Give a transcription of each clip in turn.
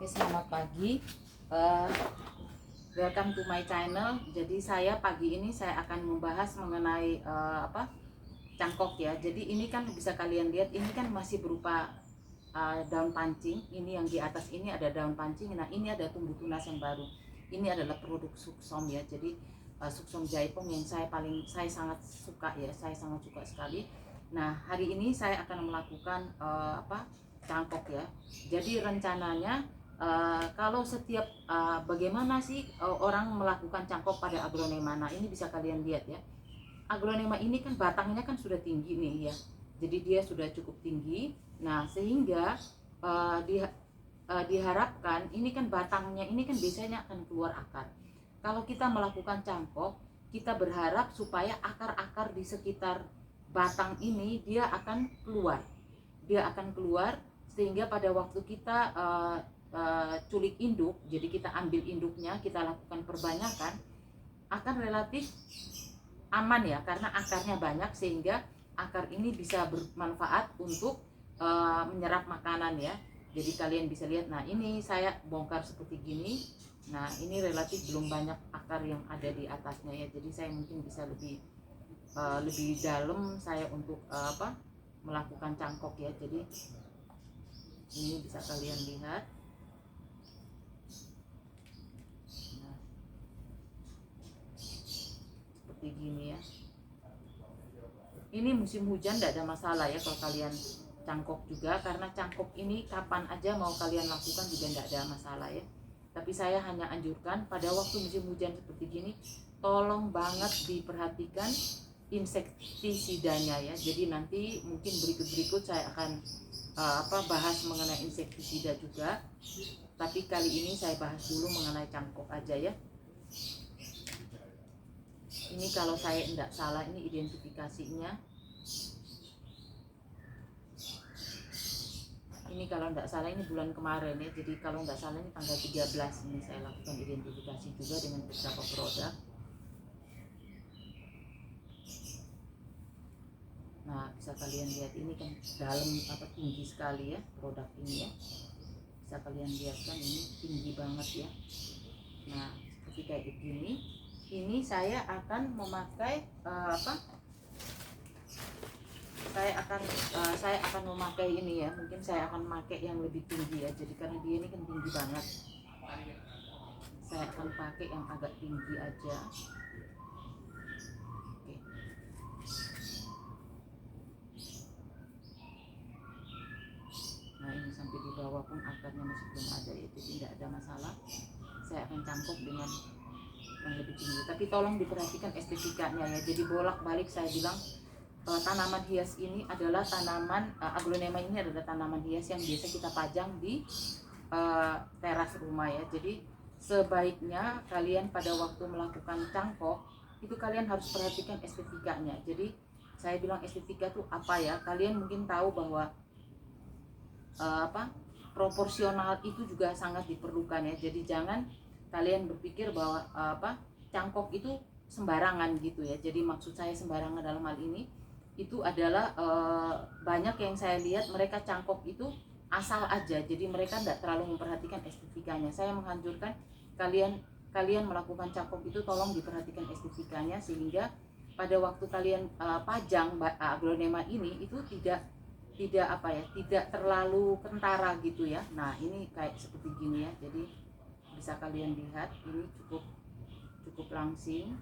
selamat pagi. Eh, Welcome to my channel. Jadi pagi ini saya akan membahas mengenai cangkok ya. Jadi ini kan bisa kalian lihat, ini kan masih berupa daun pancing. Ini yang di atas ini ada daun pancing. Nah ini ada tumbuh tunas yang baru. Ini adalah produk Suksom ya. Jadi Suksom Jaipong yang saya sangat suka ya. Saya sangat suka sekali. Nah hari ini saya akan melakukan cangkok ya. Jadi rencananya kalau setiap bagaimana sih orang melakukan cangkok pada aglonema. Nah ini bisa kalian lihat ya, aglonema ini kan batangnya kan sudah tinggi nih ya, jadi dia sudah cukup tinggi. Nah sehingga diharapkan ini kan batangnya ini kan biasanya akan keluar akar. Kalau kita melakukan cangkok, kita berharap supaya akar-akar di sekitar batang ini dia akan keluar sehingga pada waktu kita culik induk, jadi kita ambil induknya, kita lakukan perbanyakan, akan relatif aman ya, karena akarnya banyak sehingga akar ini bisa bermanfaat untuk menyerap makanan ya. Jadi kalian bisa lihat, nah ini saya bongkar seperti gini. Nah ini relatif belum banyak akar yang ada di atasnya ya, jadi saya mungkin bisa lebih dalam saya untuk melakukan cangkok ya. Jadi ini bisa kalian lihat. Nah, seperti gini ya. Ini musim hujan tidak ada masalah ya kalau kalian cangkok juga, karena cangkok ini kapan aja mau kalian lakukan juga tidak ada masalah ya. Tapi saya hanya anjurkan pada waktu musim hujan seperti gini, tolong banget diperhatikan insektisidanya ya. Jadi nanti mungkin berikut saya akan bahas mengenai insektisida juga, tapi kali ini saya bahas dulu mengenai cangkok aja ya. Ini kalau saya tidak salah ini identifikasinya, ini kalau tidak salah ini bulan kemarin ya. Jadi kalau tidak salah ini tanggal 13 ini saya lakukan identifikasi juga dengan beberapa produk. Nah bisa kalian lihat ini kan dalam tinggi sekali ya produk ini ya. Bisa kalian lihat kan ini tinggi banget ya. Nah seperti kayak begini. Ini saya akan memakai saya akan memakai ini ya. Mungkin saya akan memakai yang lebih tinggi ya. Jadi karena dia ini kan tinggi banget, saya akan pakai yang agak tinggi aja. Oke. Nah ini sampai di bawah pun akarnya masih belum ada ya, jadi tidak ada masalah. Saya akan cangkok dengan yang lebih tinggi, tapi tolong diperhatikan estetikanya ya. Jadi bolak-balik saya bilang tanaman hias ini adalah tanaman aglonema ini adalah tanaman hias yang biasa kita pajang di teras rumah ya. Jadi sebaiknya kalian pada waktu melakukan cangkok itu kalian harus perhatikan estetikanya. Jadi saya bilang estetika tuh apa ya, kalian mungkin tahu bahwa proporsional itu juga sangat diperlukan ya. Jadi jangan kalian berpikir bahwa cangkok itu sembarangan gitu ya. Jadi maksud saya sembarangan dalam hal ini itu adalah banyak yang saya lihat mereka cangkok itu asal aja. Jadi mereka tidak terlalu memperhatikan estetikanya. Saya menganjurkan kalian melakukan cangkok itu tolong diperhatikan estetikanya, sehingga pada waktu kalian pajang aglonema ini itu tidak terlalu kentara gitu ya. Nah ini kayak seperti gini ya. Jadi bisa kalian lihat ini cukup langsing.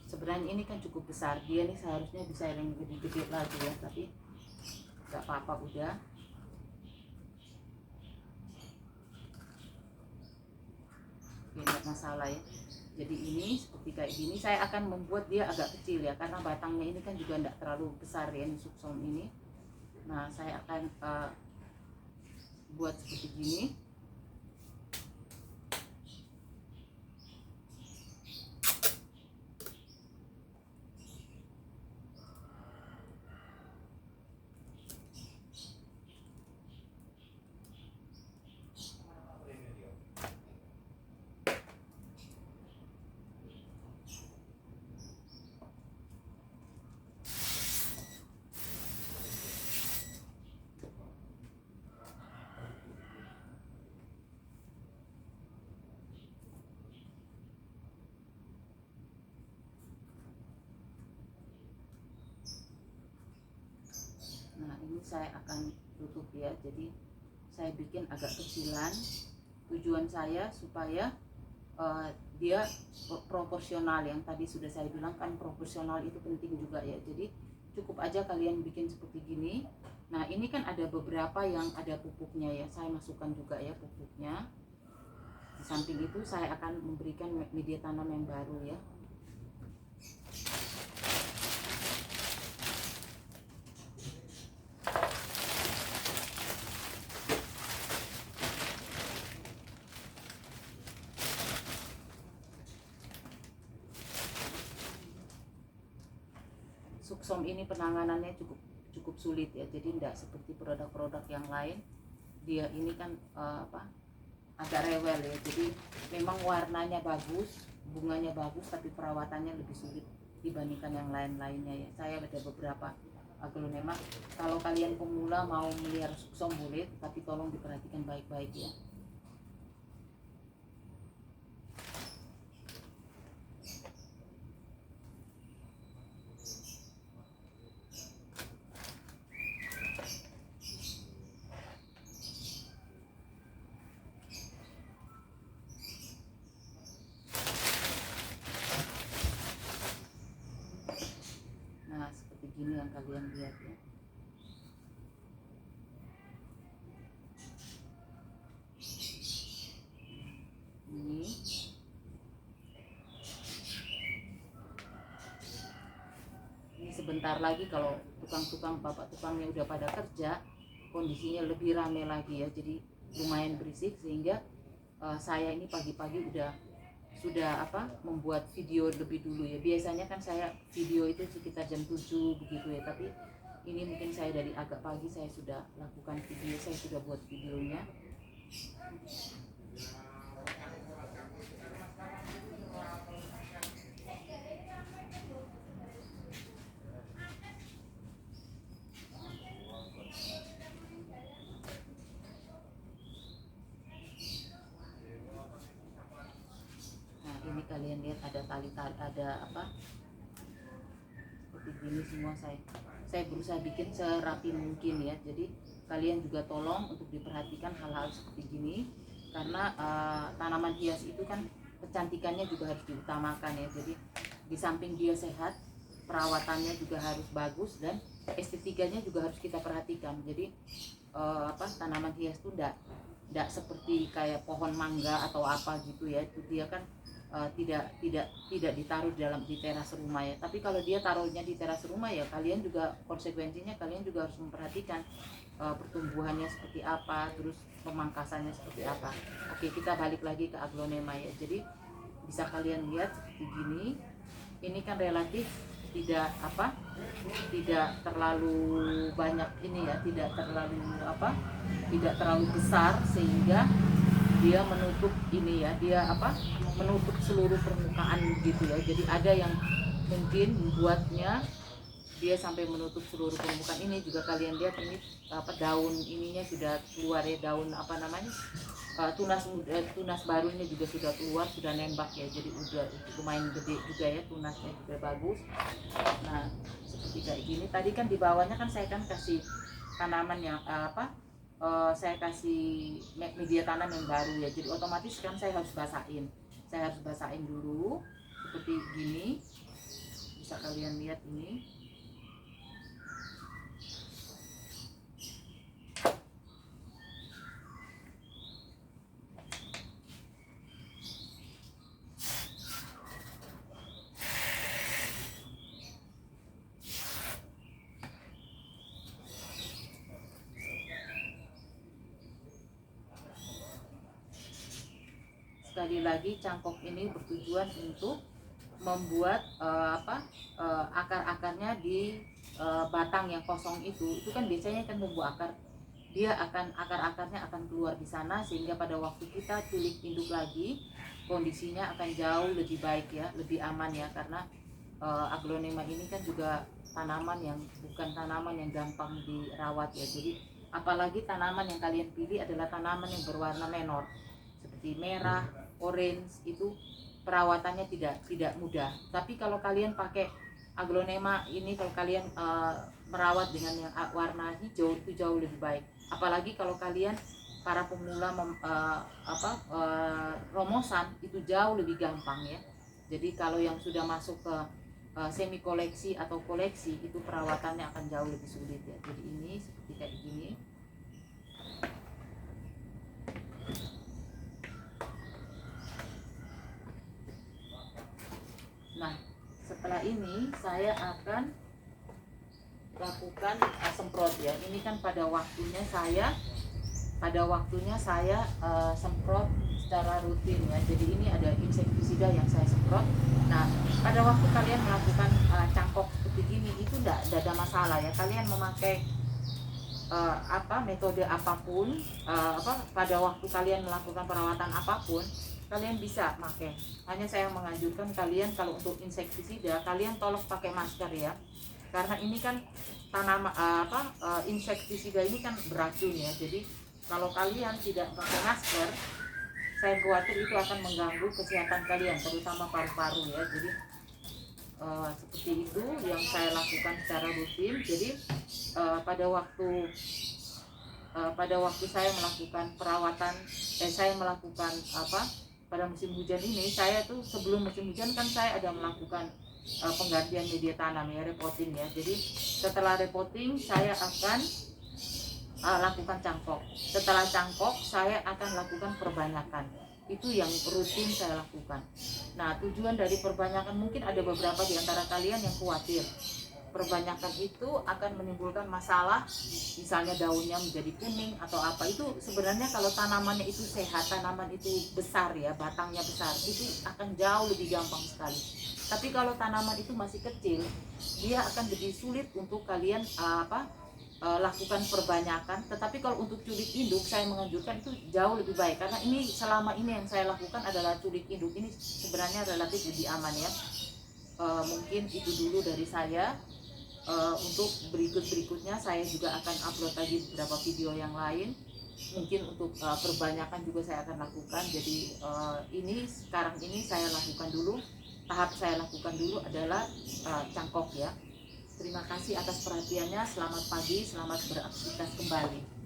Sebenarnya ini kan cukup besar, dia nih seharusnya bisa yang lebih gede lagi ya, tapi nggak apa-apa udah. Ini nggak masalah ya. Jadi ini seperti kayak gini, saya akan membuat dia agak kecil ya, karena batangnya ini kan juga tidak terlalu besar ya ini Suksom ini. Nah saya akan buat seperti gini. saya akan tutup ya. Jadi saya bikin agak kecilan. Tujuan saya supaya dia proporsional, yang tadi sudah saya bilang kan proporsional itu penting juga ya. Jadi cukup aja kalian bikin seperti gini. Nah ini kan ada beberapa yang ada pupuknya ya, saya masukkan juga ya pupuknya. Di samping itu saya akan memberikan media tanam yang baru ya. Suksom ini penanganannya cukup sulit ya, jadi tidak seperti produk-produk yang lain. Dia ini kan agak rewel ya, jadi memang warnanya bagus, bunganya bagus, tapi perawatannya lebih sulit dibandingkan yang lain-lainnya ya. Saya ada beberapa aglonema. Kalau kalian pemula mau melihara suksom boleh, tapi tolong diperhatikan baik-baik ya. Nah seperti gini yang kalian lihat ya. Ini sebentar lagi kalau tukang-tukang, bapak tukangnya udah pada kerja, kondisinya lebih rame lagi ya, jadi lumayan berisik, sehingga saya ini pagi-pagi sudah membuat video lebih dulu ya. Biasanya kan saya video itu sekitar jam 7 begitu ya, tapi ini mungkin saya dari agak pagi saya sudah lakukan video, saya sudah buat videonya. Ini kalian lihat ada tali-tali, ada seperti gini semua. Saya berusaha bikin serapi mungkin ya. Jadi kalian juga tolong untuk diperhatikan hal-hal seperti gini, karena tanaman hias itu kan kecantikannya juga harus diutamakan ya. Jadi di samping dia sehat, perawatannya juga harus bagus, dan estetikanya juga harus kita perhatikan. Jadi tanaman hias itu tidak seperti kayak pohon mangga atau apa gitu ya. Itu dia kan tidak ditaruh di teras rumah ya. Tapi kalau dia taruhnya di teras rumah ya, kalian juga konsekuensinya kalian juga harus memperhatikan pertumbuhannya seperti apa, terus pemangkasannya seperti apa. Oke, kita balik lagi ke aglonema ya. Jadi bisa kalian lihat seperti gini. Ini kan relatif tidak terlalu banyak ini ya, tidak terlalu besar, sehingga dia menutup ini ya, dia menutup seluruh permukaan gitu ya. Jadi ada yang mungkin membuatnya dia sampai menutup seluruh permukaan. Ini juga kalian lihat, ini daun ininya sudah keluar ya, daun tunas barunya juga sudah keluar, sudah nembak ya. Jadi udah lumayan gede juga ya, tunasnya juga bagus. Nah seperti kayak gini. Tadi kan di bawahnya kan saya kan kasih tanaman yang saya kasih media tanam yang baru ya. Jadi otomatis kan saya harus basahin dulu seperti gini. Bisa kalian lihat ini. Sekali lagi, cangkok ini bertujuan untuk membuat akar-akarnya di batang yang kosong itu kan biasanya kan tumbuh akar, akar-akarnya akan keluar di sana, sehingga pada waktu kita tulik induk lagi kondisinya akan jauh lebih baik ya, lebih aman ya. Karena aglonema ini kan juga bukan tanaman yang gampang dirawat ya. Jadi apalagi tanaman yang kalian pilih adalah tanaman yang berwarna menor seperti merah, orange, itu perawatannya tidak mudah. Tapi kalau kalian pakai aglonema ini, kalau kalian merawat dengan yang warna hijau itu jauh lebih baik. Apalagi kalau kalian para pemula romosan itu jauh lebih gampang ya. Jadi kalau yang sudah masuk ke semi koleksi atau koleksi itu perawatannya akan jauh lebih sulit ya. Jadi ini seperti kayak gini. Nah, setelah ini saya akan lakukan semprot ya. Ini kan pada waktunya saya semprot secara rutin ya. Jadi ini ada insektisida yang saya semprot. Nah, pada waktu kalian melakukan cangkok seperti ini itu tidak ada masalah ya. Kalian memakai metode apapun, pada waktu kalian melakukan perawatan apapun, kalian bisa pakai. Hanya saya menganjurkan kalian kalau untuk insektisida kalian tolong pakai masker ya. Karena ini kan insektisida ini kan beracun ya. Jadi kalau kalian tidak pakai masker, saya khawatir itu akan mengganggu kesehatan kalian, terutama paru-paru ya. Jadi seperti itu yang saya lakukan secara rutin. Jadi pada waktu saya melakukan perawatan, saya melakukan pada musim hujan ini, saya tuh sebelum musim hujan kan saya ada melakukan penggantian media tanam ya, repotting ya. Jadi setelah repotting saya akan lakukan cangkok. Setelah cangkok saya akan lakukan perbanyakan. Itu yang rutin saya lakukan. Nah, tujuan dari perbanyakan, mungkin ada beberapa di antara kalian yang khawatir perbanyakan itu akan menimbulkan masalah, misalnya daunnya menjadi kuning atau apa. Itu sebenarnya kalau tanamannya itu sehat, tanaman itu besar ya, batangnya besar, itu akan jauh lebih gampang sekali. Tapi kalau tanaman itu masih kecil, dia akan lebih sulit untuk kalian lakukan perbanyakan. Tetapi kalau untuk culik induk, saya menganjurkan itu jauh lebih baik, karena ini selama ini yang saya lakukan adalah culik induk. Ini sebenarnya relatif lebih aman ya. Mungkin itu dulu dari saya. Untuk berikutnya saya juga akan upload lagi beberapa video yang lain. Mungkin untuk perbanyakan juga saya akan lakukan. Jadi ini sekarang ini saya lakukan dulu, tahap saya lakukan dulu adalah cangkok ya. Terima kasih atas perhatiannya. Selamat pagi, selamat beraktivitas kembali.